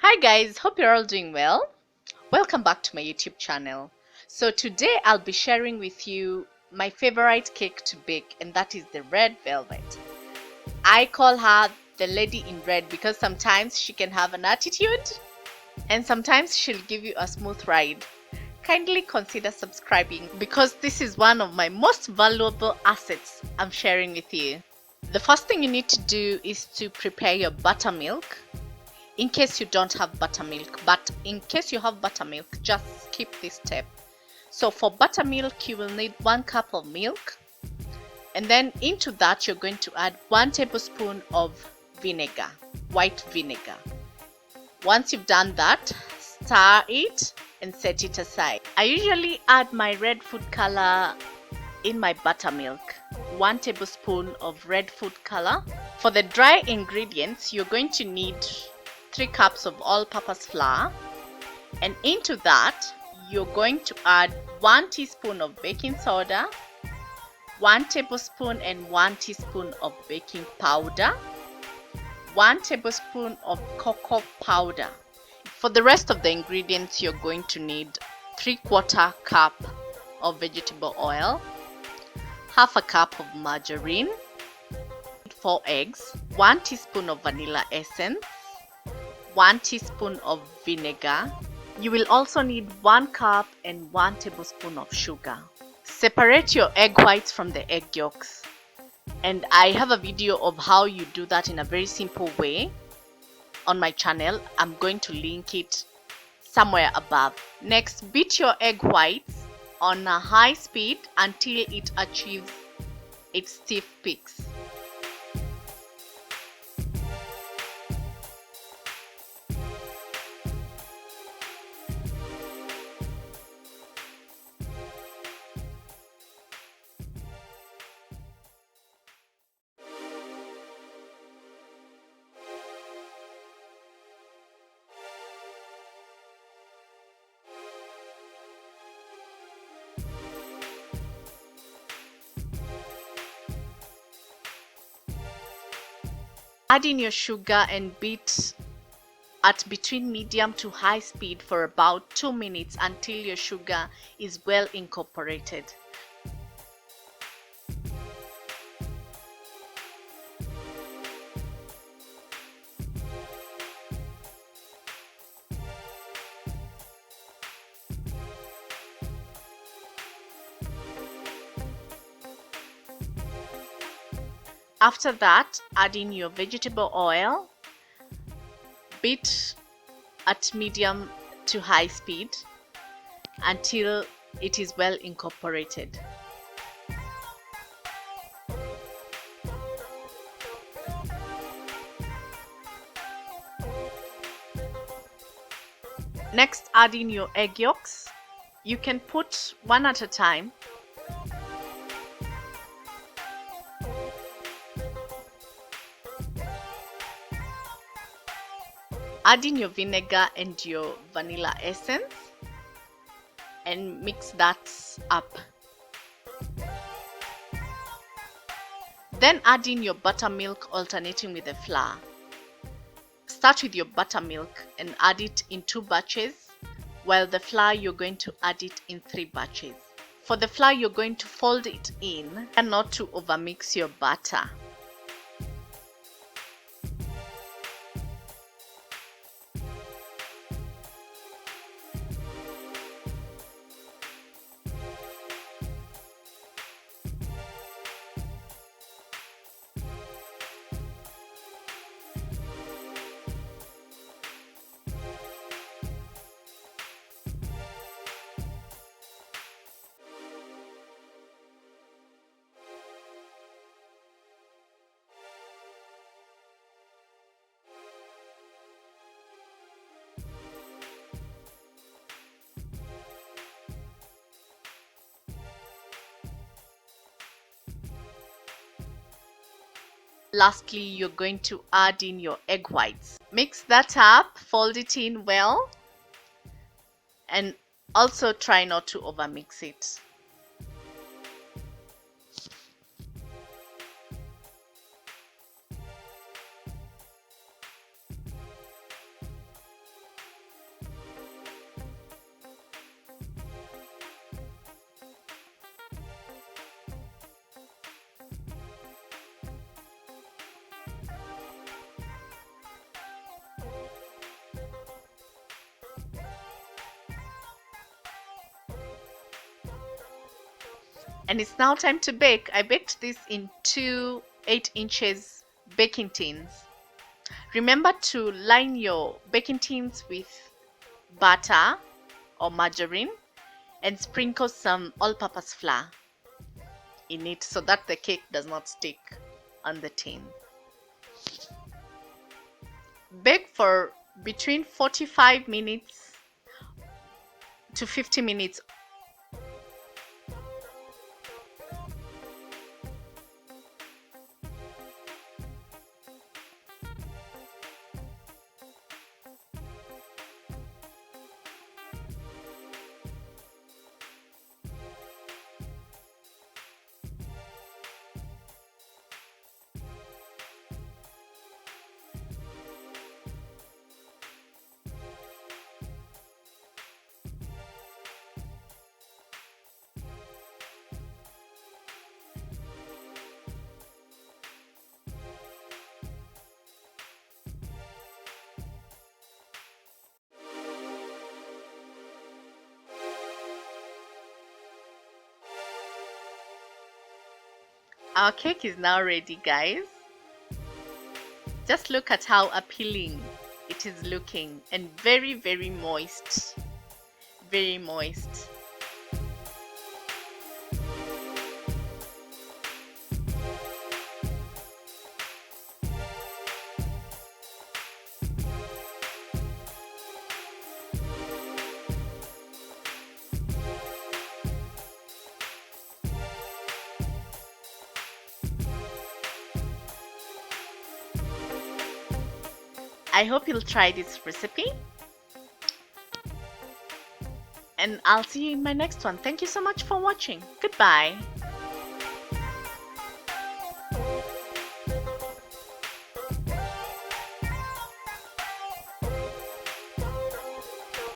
Hi guys, hope you're all doing well. Welcome back to my YouTube channel. So today I'll be sharing with you my favorite cake to bake, and that is the red velvet. I call her the lady in red because sometimes she can have an attitude and sometimes she'll give you a smooth ride. Kindly consider subscribing because this is one of my most valuable assets I'm sharing with you. The first thing you need to do is to prepare your buttermilk. In case you don't have buttermilk, but in case you have buttermilk, just skip this step. So for buttermilk, you will need 1 cup of milk, and then into that you're going to add 1 tablespoon of vinegar, white vinegar. Once you've done that, stir it and set it aside. I usually add my red food color in my buttermilk, 1 tablespoon of red food color. For the dry ingredients, you're going to need 3 cups of all-purpose flour, and into that you're going to add 1 teaspoon of baking soda, 1 tablespoon and 1 teaspoon of baking powder, 1 tablespoon of cocoa powder. For the rest of the ingredients, you're going to need 3/4 cup of vegetable oil, half a cup of margarine, 4 eggs, 1 teaspoon of vanilla essence, 1 teaspoon of vinegar. You will also need 1 cup and 1 tablespoon of sugar. Separate your egg whites from the egg yolks, and I have a video of how you do that in a very simple way on my channel. I'm going to link it somewhere above. Next, beat your egg whites on a high speed until it achieves its stiff peaks. Add in your sugar and beat at between medium to high speed for about 2 minutes until your sugar is well incorporated. After that, add in your vegetable oil, beat at medium to high speed until it is well incorporated. Next, add in your egg yolks. You can put one at a time. Add in your vinegar and your vanilla essence and mix that up. Then add in your buttermilk, alternating with the flour. Start with your buttermilk and add it in 2 batches, while the flour you're going to add it in 3 batches. For the flour, you're going to fold it in and not to overmix your batter. Lastly, you're going to add in your egg whites. Mix that up, fold it in well, and also try not to overmix it. And it's now time to bake. I baked this in two 8 inches baking tins. Remember to line your baking tins with butter or margarine and sprinkle some all-purpose flour in it so that the cake does not stick on the tin. Bake for between 45 minutes to 50 minutes. Our cake is now ready, guys. Just look at how appealing it is looking, and very, very moist. Very moist. I hope you'll try this recipe, and I'll see you in my next one. Thank you so much for watching. Goodbye.